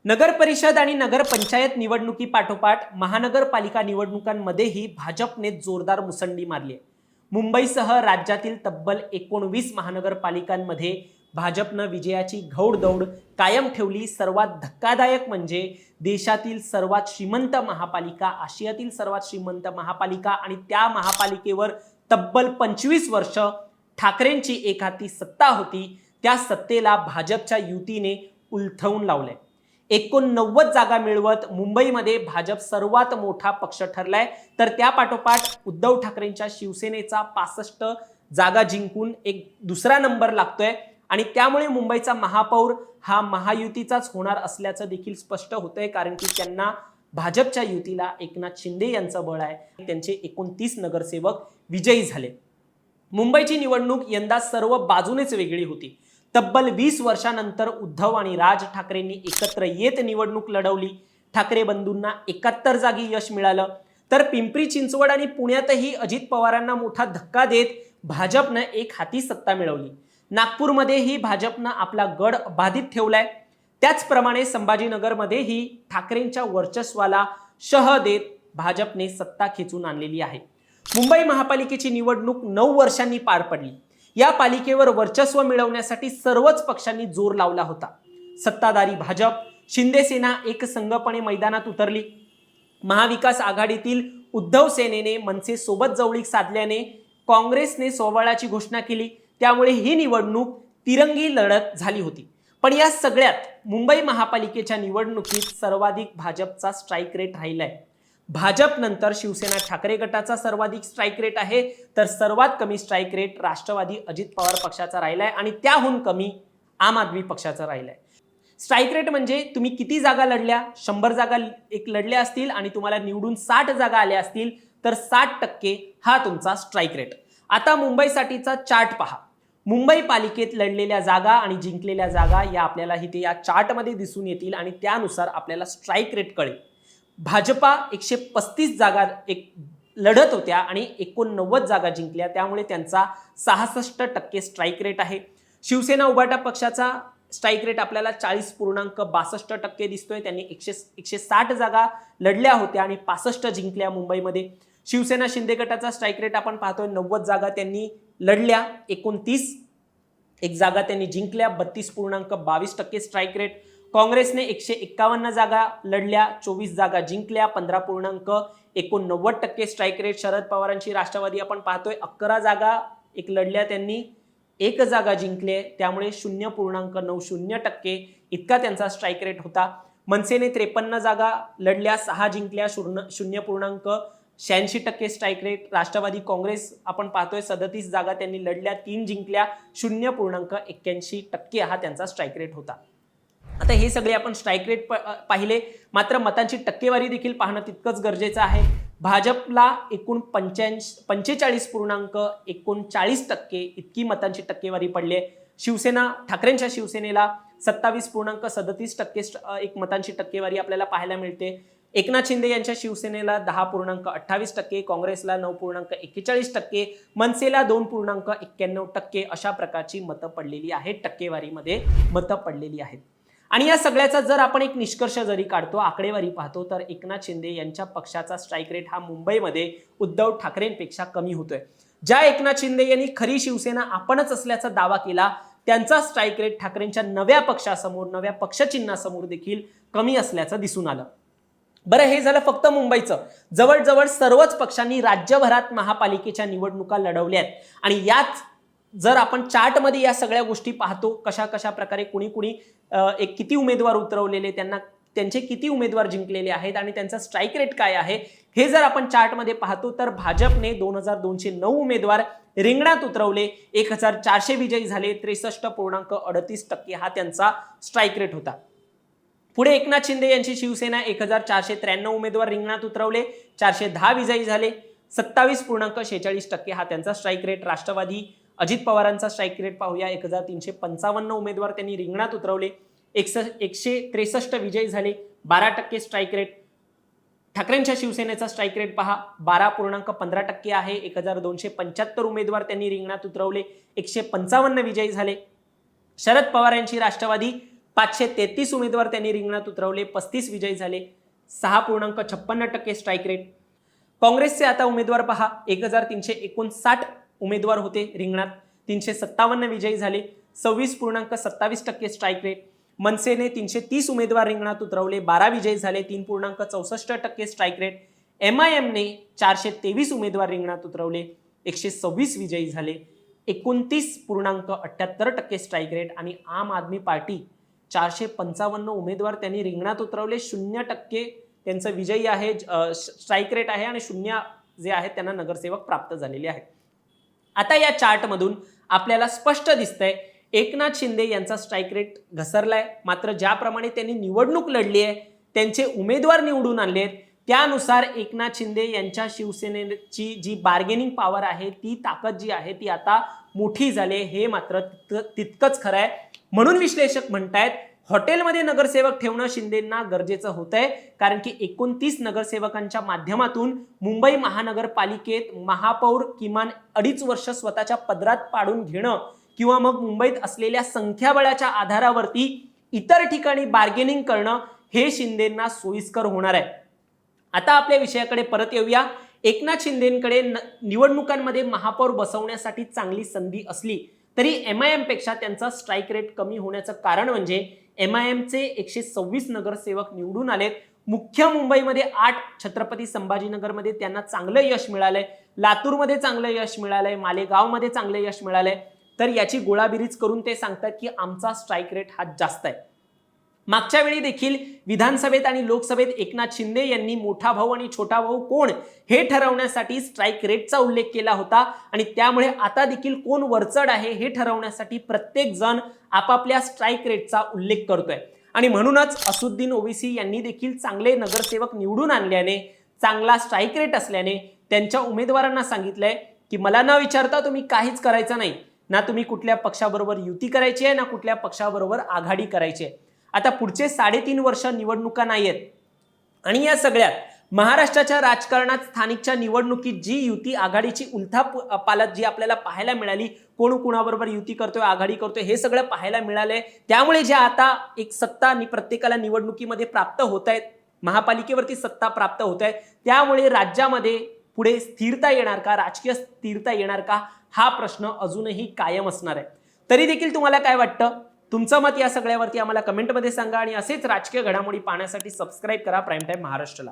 नगर परिषद आणि नगर पंचायत निवडणुकीपाठोपाठ महानगरपालिका निवडणुकांमध्येही भाजपने जोरदार मुसंडी मारली आहे। मुंबईसह राज्यातील तब्बल 19 महानगरपालिकांमध्ये भाजपनं विजयाची घौडदौड कायम ठेवली। सर्वात धक्कादायक म्हणजे देशातील सर्वात श्रीमंत महापालिका, आशियातील सर्वात श्रीमंत महापालिका आणि त्या महापालिकेवर तब्बल 25 वर्ष ठाकरेंची एकहाती सत्ता होती, त्या सत्तेला भाजपच्या युतीने उलथवून लावलंय। 89 जागा मिळवत मुंबईमध्ये भाजप सर्वात मोठा पक्ष ठरलाय, तर त्या पाठोपाठ उद्धव ठाकरेंच्या शिवसेनेचा 65 जागा जिंकून एक दुसरा नंबर लागतोय आणि त्यामुळे मुंबईचा महापौर हा महायुतीचाच होणार असल्याचं देखील स्पष्ट होतंय, कारण की त्यांना भाजपच्या युतीला एकनाथ शिंदे यांचं बळ आहे। त्यांचे 29 नगरसेवक विजयी झाले। मुंबईची निवडणूक यंदा सर्व बाजूनेच वेगळी होती। तब्बल 20 वर्षांनंतर उद्धव आणि राज ठाकरेंनी एकत्र येत निवडणूक लढवली। ठाकरे बंधूंना 71 जागी यश मिळालं, तर पिंपरी चिंचवड आणि पुण्यातही अजित पवारांना मोठा धक्का देत भाजपनं एक हाती सत्ता मिळवली। नागपूरमध्येही भाजपनं आपला गड अबाधित ठेवलाय। त्याचप्रमाणे संभाजीनगरमध्येही ठाकरेंच्या वर्चस्वाला शह देत भाजपने सत्ता खेचून आणलेली आहे। मुंबई महापालिकेची निवडणूक 9 वर्षांनी पार पडली। या पालिकेवर वर्चस्व मिळवण्यासाठी सर्वच पक्षांनी जोर लावला होता। सत्ताधारी भाजप, शिंदे सेना एकसंघपणे मैदानात उतरली। महाविकास आघाडीतील उद्धव सेनेने मनसे सोबत जवळीक साधल्याने काँग्रेसने सोवळ्याची घोषणा केली, त्यामुळे ही निवडणूक तिरंगी लढत झाली होती। पण या सगळ्यात मुंबई महापालिकेच्या निवडणुकीत सर्वाधिक भाजपचा स्ट्राईक रेट राहिलाय। भाजप नंतर शिवसेना ठाकरे गटाचा सर्वाधिक स्ट्राईक रेट आहे, तर सर्वात कमी स्ट्राईक रेट राष्ट्रवादी अजित पवार पक्षाचा राहिलाय आणि त्याहून कमी आम आदमी पक्षाचा राहिलाय। स्ट्राईक रेट म्हणजे तुम्ही किती जागा लढल्या, 100 जागा एक लढल्या असतील आणि तुम्हाला निवडून 60 जागा आल्या असतील तर 60% हा तुमचा स्ट्राईक रेट। आता मुंबईसाठीचा चार्ट पहा। मुंबई पालिकेत लढलेल्या जागा आणि जिंकलेल्या जागा या आपल्याला इथे या चार्टमध्ये दिसून येतील आणि त्यानुसार आपल्याला स्ट्राईक रेट कळेल। भाजपा 135 जागा एक लढत होत्या आणि 89 जागा जिंकल्या, त्यामुळे त्यांचा 66% स्ट्राईक रेट आहे। शिवसेना उभाटा पक्षाचा स्ट्राईक रेट आपल्याला 40.62% दिसतोय। त्यांनी 160 जागा लढल्या होत्या आणि 65 जिंकल्या मुंबईमध्ये। शिवसेना शिंदे गटाचा स्ट्राईक रेट आपण पाहतोय 90 जागा त्यांनी लढल्या, 29 एक जागा त्यांनी जिंकल्या, 32.22% स्ट्राईक रेट। काँग्रेसने 151 जागा लढल्या, 24 जागा जिंकल्या, 15.89% स्ट्राईक रेट। शरद पवारांची राष्ट्रवादी आपण पाहतोय 11 जागा एक लढल्या, त्यांनी 1 जागा जिंकले, त्यामुळे 0.90% इतका त्यांचा स्ट्राईक रेट होता। मनसेने 53 जागा लढल्या, 6 जिंकल्या, 0.86% स्ट्राईक रेट। राष्ट्रवादी काँग्रेस आपण पाहतोय 37 जागा त्यांनी लढल्या, 3 जिंकल्या, 0.81% हा त्यांचा स्ट्राईक रेट होता। आता हे सगळे आपण स्ट्राईक रेट पाहिले, मात्र मतांची टक्केवारी देखील पाहणं तितकंच गरजेचं आहे। भाजपला एकूण 45.39% इतकी मतांची टक्केवारी पडली आहे। शिवसेना ठाकरेंच्या शिवसेनेला 27.37% एक मतांची टक्केवारी आपल्याला पाहायला मिळते। एकनाथ शिंदे यांच्या शिवसेनेला 10.28%, काँग्रेसला 9.41%, मनसेला 2.91% अशा प्रकारची मतं पडलेली आहेत, टक्केवारीमध्ये मतं पडलेली आहेत। आणि या सगळ्याचा जर आपण एक निष्कर्ष जरी काढतो, आकडेवारी पाहतो, तर एकनाथ शिंदे यांच्या पक्षाचा स्ट्राईक रेट हा मुंबईमध्ये उद्धव ठाकरेंपेक्षा कमी होतोय। ज्या एकनाथ शिंदे यांनी खरी शिवसेना आपणच असल्याचा दावा केला, त्यांचा स्ट्राईक रेट ठाकरेंच्या नव्या पक्षासमोर, नव्या पक्षचिन्हासमोर देखील कमी असल्याचं दिसून आलं। बरं, हे झालं फक्त मुंबईचं। जवळजवळ सर्वच पक्षांनी राज्यभरात महापालिकेच्या निवडणुका लढवल्या आहेत आणि याच जर आपण चार्टमध्ये या सगळ्या गोष्टी पाहतो, कशा कशा प्रकारे कुणी एक किती उमेदवार उतरवलेले, त्यांचे किती उमेदवार जिंकलेले आहेत आणि त्यांचा स्ट्राईक रेट काय आहे, हे जर आपण चार्टमध्ये पाहतो तर भाजपने 2209 उमेदवार रिंगणात उतरवले, 1400 विजयी झाले, 63.38% हा त्यांचा स्ट्राईक रेट होता। पुढे एकनाथ शिंदे यांची शिवसेना 1493 उमेदवार रिंगणात उतरवले, 410 विजयी झाले, 27.46% हा त्यांचा स्ट्राईक रेट। राष्ट्रवादी अजित पवारांचा स्ट्राईक रेट पाहूया, 1355 उमेदवार त्यांनी रिंगणात उतरवले, 163 विजयी झाले, 12% स्ट्राईक रेट। ठाकरेंच्या शिवसेनेचा स्ट्राईक रेट पहा, 12.15% आहे, 1275 उमेदवार त्यांनी रिंगणात उतरवले, 155 विजयी झाले। शरद पवार यांची राष्ट्रवादी 533 उमेदवार त्यांनी रिंगणात उतरवले, 35 विजयी झाले, 6.56% स्ट्राईक रेट. काँग्रेसचे आता उमेदवार पहा, 1359 उमेदवार होते रिंगणात, 357 विजयी झाले, 26.27% स्ट्राईक रेट. मनसेने 330 उमेदवार रिंगणात उतरवले, 12 विजयी झाले, 3.64% स्ट्राईक रेट. MIMने 423 उमेदवार रिंगणात उतरवले, 126 विजयी झाले, 29.78% स्ट्राईक रेट. आणि आम आदमी पार्टी 455 उमेदवार त्यांनी रिंगणात उतरवले, 0% त्यांचं विजयी आहे, स्ट्राईक रेट आहे, आणि 0 जे आहेत त्यांना नगरसेवक प्राप्त झालेले आहेत. आता या चार्टमधून आपल्याला स्पष्ट दिसतंय एकनाथ शिंदे यांचा स्ट्राईक रेट घसरलाय. मात्र ज्याप्रमाणे त्यांनी निवडणूक लढली आहे, त्यांचे उमेदवार निवडून आणले आहेत, त्यानुसार एकनाथ शिंदे यांच्या शिवसेनेची जी बार्गेनिंग पॉवर आहे, ती ताकद जी आहे ती आता मोठी झाली, हे मात्र तितकंच खरं आहे. म्हणून विश्लेषक म्हणतायत हॉटेलमध्ये नगरसेवक ठेवणं शिंदेंना गरजेचं होतंय, कारण की 29 नगरसेवकांच्या माध्यमातून मुंबई महानगरपालिकेत महापौर किमान 2.5 वर्ष स्वतःच्या पदरात पाडून घेणं किंवा मग मुंबईत असलेल्या संख्याबळाच्या आधारावरती इतर ठिकाणी बार्गेनिंग करणं हे शिंदेंना सोयीस्कर होणार आहे. आता आपल्या विषयाकडे परत येऊया. एकनाथ शिंदेंकडे निवडणुकांमध्ये महापौर बसवण्यासाठी चांगली संधी असली तरी MIM पेक्षा त्यांचा स्ट्राईक रेट कमी होण्याचं कारण म्हणजे MIMचे 126 नगरसेवक निवडून आलेत. मुख्य मुंबईमध्ये 8, छत्रपती संभाजीनगरमध्ये त्यांना चांगलं यश मिळालंय, लातूरमध्ये चांगलं यश मिळालंय, मालेगावमध्ये चांगलं यश मिळालंय. तर याची गोळाबेरीज करून ते सांगतात की आमचा स्ट्राईक रेट हा जास्त आहे. मागच्या वेळी देखील विधानसभेत आणि लोकसभेत एकनाथ शिंदे यांनी मोठा भाऊ आणि छोटा भाऊ कोण हे ठरवण्यासाठी स्ट्राईक रेटचा उल्लेख केला होता, आणि त्यामुळे आता देखील कोण वरचढ आहे हे ठरवण्यासाठी प्रत्येक जण आपापल्या स्ट्राईक रेटचा उल्लेख करतोय. आणि म्हणूनच असुद्दीन ओवेसी यांनी देखील चांगले नगरसेवक निवडून आणल्याने, चांगला स्ट्राईक रेट असल्याने त्यांच्या उमेदवारांना सांगितलंय की मला न विचारता तुम्ही काहीच करायचं नाही, ना तुम्ही कुठल्या पक्षाबरोबर युती करायची आहे, ना कुठल्या पक्षाबरोबर आघाडी करायची आहे. आता पुढचे 3.5 वर्ष निवडणुका नाहीयेत, आणि या सगळ्यात महाराष्ट्राच्या राजकारणात स्थानिकच्या निवडणुकीत जी युती आघाडीची उलथापालथ जी आपल्याला पाहायला मिळाली, कोण कुणाबरोबर युती करतोय, आघाडी करतोय, हे सगळं पाहायला मिळालंय. त्यामुळे जे आता एक सत्ता प्रत्येकाला निवडणुकीमध्ये प्राप्त होत आहेत, महापालिकेवरती सत्ता प्राप्त होत आहे, त्यामुळे राज्यामध्ये पुढे स्थिरता येणार का, राजकीय स्थिरता येणार का, हा प्रश्न अजूनही कायम असणार आहे. तरी देखील तुम्हाला काय वाटतं, तुमचं मत या सगळ्यावरती आम्हाला कमेंटमध्ये सांगा, आणि असेच राजकीय घडामोडी पाहण्यासाठी सबस्क्राईब करा प्राईम टाइम महाराष्ट्रला.